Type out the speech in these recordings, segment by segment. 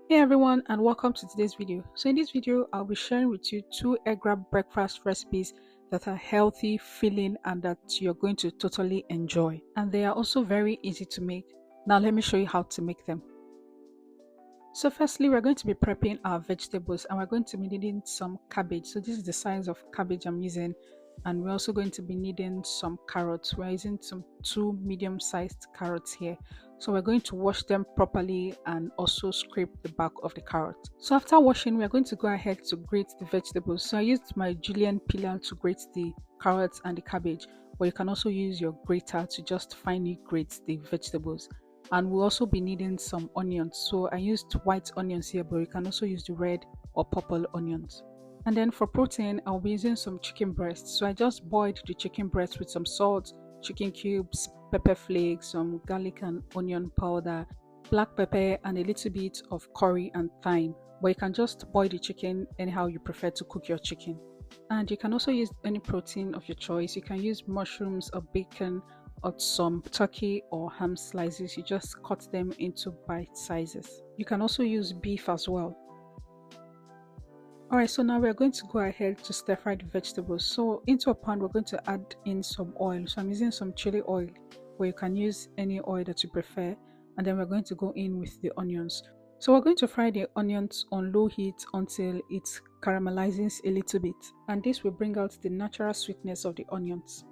Hey everyone, and welcome to today's video. So in this video I'll be sharing with you two egg wrap breakfast recipes that are healthy, filling, and that you're going to totally enjoy, and they are also very easy to make. Now let me show you how to make them. So firstly, we're going to be prepping our vegetables, and we're going to be needing some cabbage. So this is the size of cabbage I'm using, and we're also going to be needing some carrots. We're using some two medium-sized carrots here. So we're going to wash them properly and also scrape the back of the carrot. So after washing, we're going to go ahead to grate the vegetables. So I used my julienne peeler to grate the carrots and the cabbage, but you can also use your grater to just finely grate the vegetables. And we'll also be needing some onions. So I used white onions here, but you can also use the red or purple onions. And then for protein, I'll be using some chicken breast. So I just boiled the chicken breast with some salt, chicken cubes, pepper flakes, some garlic and onion powder, black pepper, and a little bit of curry and thyme. But you can just boil the chicken anyhow you prefer to cook your chicken. And you can also use any protein of your choice. You can use mushrooms or bacon or some turkey or ham slices. You just cut them into bite sizes. You can also use beef as well. Alright, so now we're going to go ahead to stir fry the vegetables. So into a pan, we're going to add in some oil. So I'm using some chili oil, or you can use any oil that you prefer. And then we're going to go in with the onions. So we're going to fry the onions on low heat until it caramelizes a little bit. And this will bring out the natural sweetness of the onions.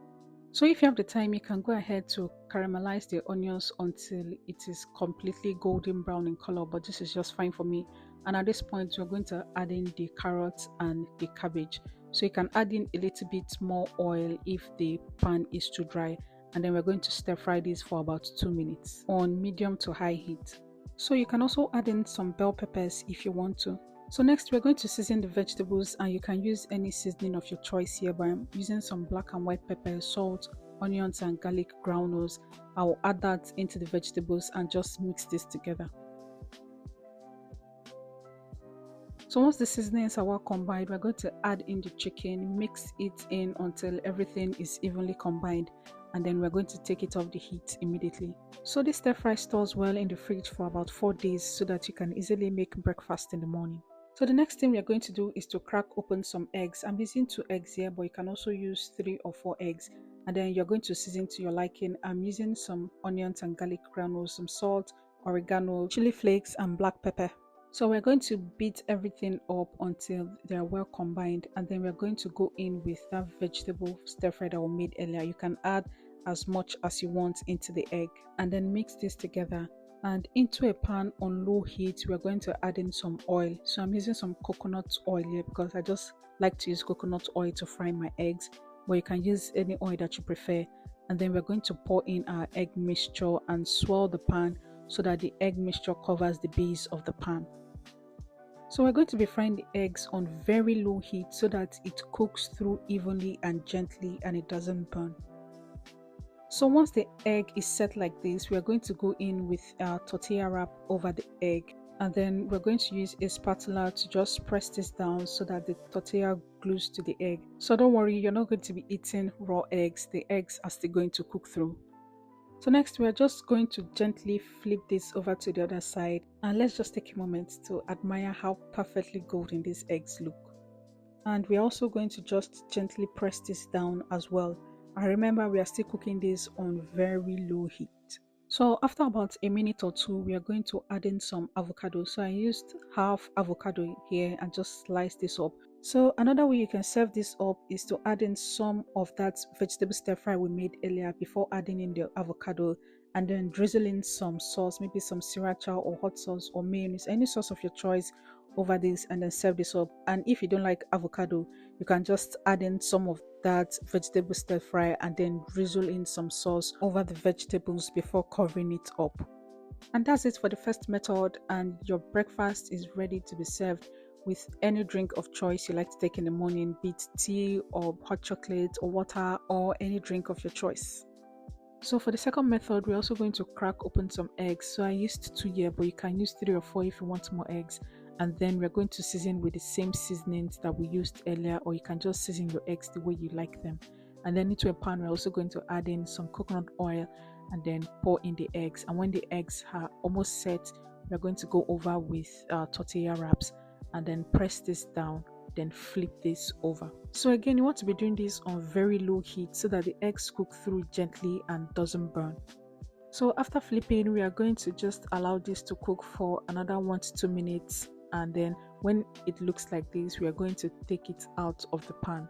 So if you have the time, you can go ahead to caramelize the onions until it is completely golden brown in color, but this is just fine for me. And at this point, we're going to add in the carrots and the cabbage. So you can add in a little bit more oil if the pan is too dry. And then we're going to stir fry this for about 2 minutes on medium to high heat. So you can also add in some bell peppers if you want to. So next we're going to season the vegetables, and you can use any seasoning of your choice here, but I'm using some black and white pepper, salt, onions and garlic granules. I will add that into the vegetables and just mix this together. So once the seasonings are well combined, we're going to add in the chicken, mix it in until everything is evenly combined, and then we're going to take it off the heat immediately. So this stir fry stores well in the fridge for about 4 days so that you can easily make breakfast in the morning. So the next thing we are going to do is to crack open some eggs. I'm using 2 eggs here, but you can also use 3 or 4 eggs. And then you're going to season to your liking. I'm using some onions and garlic granules, some salt, oregano, chili flakes, and black pepper. So we're going to beat everything up until they're well combined, and then we're going to go in with that vegetable stir fry that we made earlier. You can add as much as you want into the egg, and then mix this together. And into a pan on low heat, we're going to add in some oil. So I'm using some coconut oil here because I just like to use coconut oil to fry my eggs, but you can use any oil that you prefer. And then we're going to pour in our egg mixture and swirl the pan so that the egg mixture covers the base of the pan. So we're going to be frying the eggs on very low heat so that it cooks through evenly and gently and it doesn't burn. So once the egg is set like this, we are going to go in with our tortilla wrap over the egg, and then we're going to use a spatula to just press this down so that the tortilla glues to the egg. So don't worry, you're not going to be eating raw eggs. The eggs are still going to cook through. So next we're just going to gently flip this over to the other side, and let's just take a moment to admire how perfectly golden these eggs look. And we're also going to just gently press this down as well. And remember, we are still cooking this on very low heat. So after about a minute or two, we are going to add in some avocado. So I used half avocado here and just slice this up. So another way you can serve this up is to add in some of that vegetable stir fry we made earlier before adding in the avocado, and then drizzle in some sauce, maybe some sriracha or hot sauce or mayonnaise, any sauce of your choice over this, and then serve this up. And if you don't like avocado, you can just add in some of that vegetable stir fry and then drizzle in some sauce over the vegetables before covering it up. And that's it for the first method, and your breakfast is ready to be served with any drink of choice you like to take in the morning, be it tea or hot chocolate or water or any drink of your choice. So for the second method, we're also going to crack open some eggs. So I used 2 here, but you can use 3 or 4 if you want more eggs. And then we're going to season with the same seasonings that we used earlier, or you can just season your eggs the way you like them. And then into a pan, we're also going to add in some coconut oil and then pour in the eggs. And when the eggs are almost set, we're going to go over with tortilla wraps and then press this down, then flip this over. So again, you want to be doing this on very low heat so that the eggs cook through gently and doesn't burn. So after flipping, we are going to just allow this to cook for another 1 to 2 minutes, and then when it looks like this, we are going to take it out of the pan.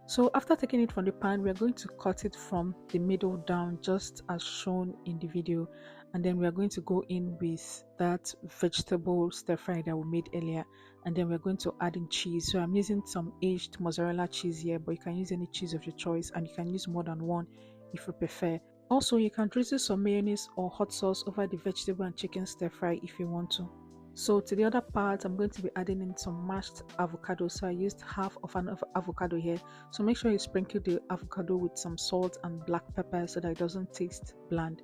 So after taking it from the pan, we are going to cut it from the middle down just as shown in the video, and then we are going to go in with that vegetable stir fry that we made earlier, and then we're going to add in cheese. So I'm using some aged mozzarella cheese here, but you can use any cheese of your choice, and you can use more than one if you prefer. Also, you can drizzle some mayonnaise or hot sauce over the vegetable and chicken stir fry if you want to. So to the other part, I'm going to be adding in some mashed avocado. So I used half of an avocado here. So make sure you sprinkle the avocado with some salt and black pepper so that it doesn't taste bland.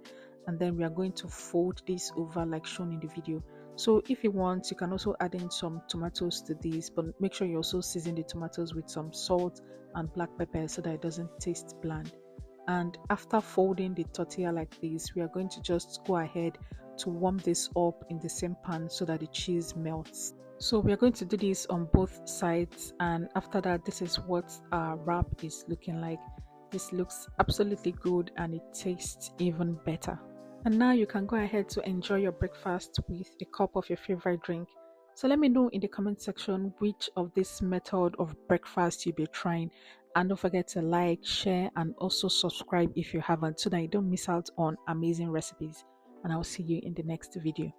And then we are going to fold this over like shown in the video. So if you want, you can also add in some tomatoes to this, but make sure you also season the tomatoes with some salt and black pepper so that it doesn't taste bland. And after folding the tortilla like this, we are going to just go ahead to warm this up in the same pan so that the cheese melts. So we are going to do this on both sides, and after that, this is what our wrap is looking like. This looks absolutely good and it tastes even better. And now you can go ahead to enjoy your breakfast with a cup of your favorite drink. So let me know in the comment section which of this method of breakfast you'll be trying, and don't forget to like, share, and also subscribe if you haven't so that you don't miss out on amazing recipes. And I'll see you in the next video.